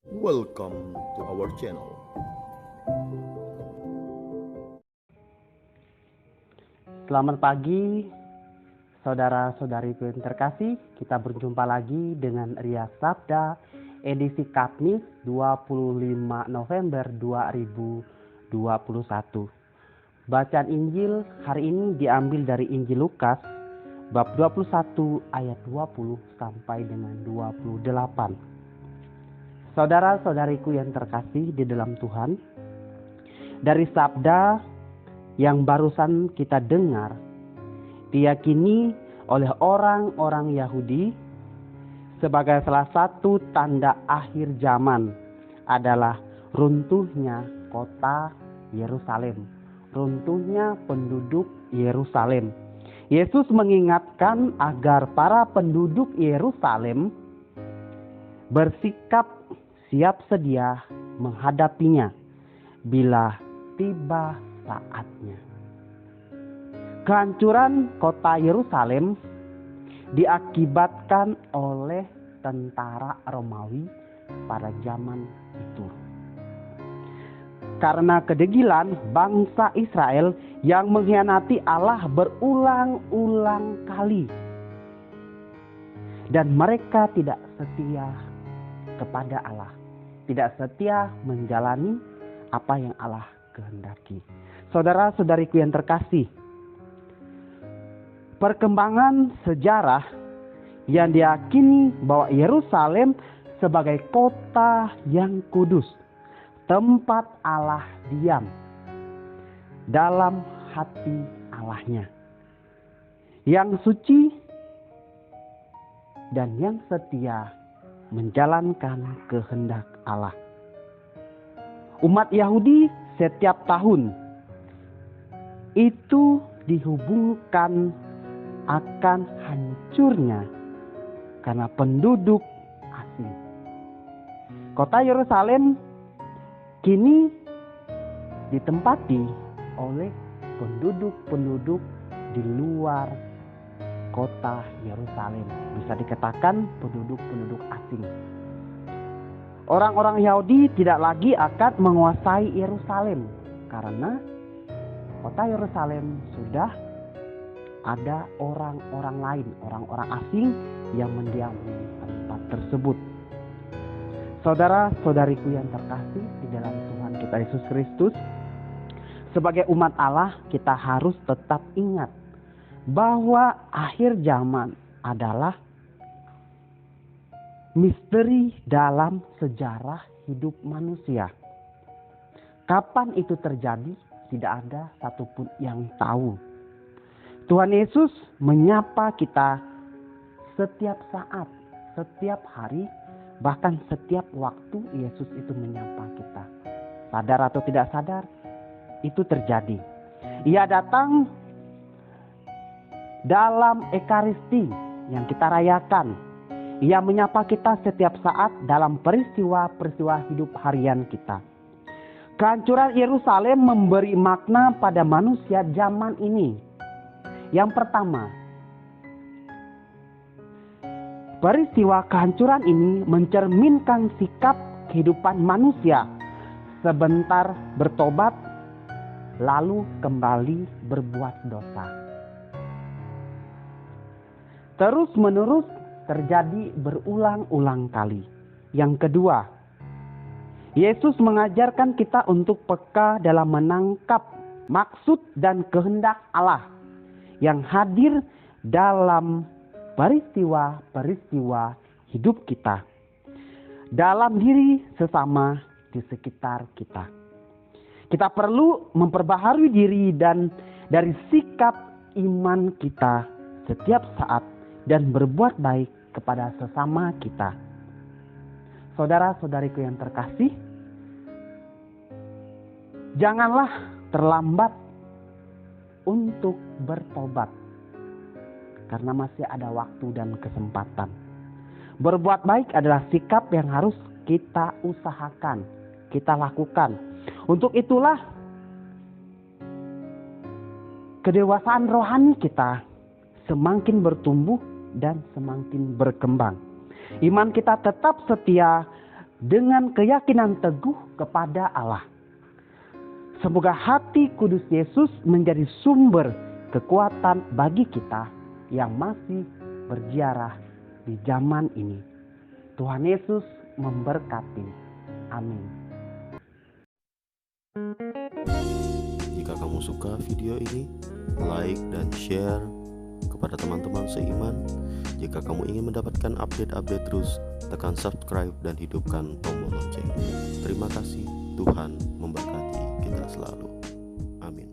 Welcome to our channel. Selamat pagi, saudara-saudariku yang terkasih. Kita berjumpa lagi dengan Ria Sabda, edisi Kamis 25 November 2021. Bacaan Injil hari ini diambil dari Injil Lukas, bab 21 ayat 20 sampai dengan 28. Saudara-saudariku yang terkasih di dalam Tuhan, dari sabda yang barusan kita dengar diyakini oleh orang-orang Yahudi sebagai salah satu tanda akhir zaman adalah runtuhnya kota Yerusalem, runtuhnya penduduk Yerusalem. Yesus mengingatkan agar para penduduk Yerusalem bersikap siap sedia menghadapinya bila tiba saatnya. Kehancuran kota Yerusalem diakibatkan oleh tentara Romawi pada zaman itu. Karena kedegilan bangsa Israel yang mengkhianati Allah berulang-ulang kali. Dan mereka tidak setia kepada Allah. Tidak setia menjalani apa yang Allah kehendaki. Saudara-saudariku yang terkasih, perkembangan sejarah yang diyakini bahwa Yerusalem sebagai kota yang kudus, tempat Allah diam dalam hati Allahnya, yang suci dan yang setia menjalankan kehendak Allah. Umat Yahudi setiap tahun itu dihubungkan akan hancurnya karena penduduk asing. Kota Yerusalem kini ditempati oleh penduduk-penduduk di luar kota Yerusalem. Bisa dikatakan penduduk-penduduk asing. Orang-orang Yahudi tidak lagi akan menguasai Yerusalem karena kota Yerusalem sudah ada orang-orang lain, orang-orang asing yang mendiami tempat tersebut. Saudara-saudariku yang terkasih di dalam Tuhan kita Yesus Kristus, sebagai umat Allah kita harus tetap ingat bahwa akhir zaman adalah misteri dalam sejarah hidup manusia. Kapan itu terjadi? Tidak ada satupun yang tahu. Tuhan Yesus menyapa kita setiap saat, setiap hari, bahkan setiap waktu Yesus itu menyapa kita. Sadar atau tidak sadar, itu terjadi. Ia datang dalam Ekaristi yang kita rayakan. Ia menyapa kita setiap saat dalam peristiwa-peristiwa hidup harian kita. Kehancuran Yerusalem memberi makna pada manusia zaman ini. Yang pertama, peristiwa kehancuran ini mencerminkan sikap kehidupan manusia. Sebentar bertobat, lalu kembali berbuat dosa. Terus menerus terjadi berulang-ulang kali. Yang kedua, Yesus mengajarkan kita untuk peka dalam menangkap maksud dan kehendak Allah yang hadir dalam peristiwa-peristiwa hidup kita, dalam diri sesama di sekitar kita. Kita perlu memperbaharui diri dan dari sikap iman kita setiap saat dan berbuat baik kepada sesama kita. Saudara-saudariku yang terkasih, janganlah terlambat untuk bertobat karena masih ada waktu dan kesempatan. Berbuat baik adalah sikap yang harus kita usahakan, kita lakukan. Untuk itulah kedewasaan rohani kita semakin bertumbuh dan semakin berkembang. Iman kita tetap setia dengan keyakinan teguh kepada Allah. Semoga hati kudus Yesus menjadi sumber kekuatan bagi kita yang masih berziarah di zaman ini. Tuhan Yesus memberkati. Amin. Jika kamu suka video ini, like dan share kepada teman-teman seiman. Jika kamu ingin mendapatkan update-update terus, tekan subscribe dan hidupkan tombol lonceng. Terima kasih, Tuhan memberkati kita selalu. Amin.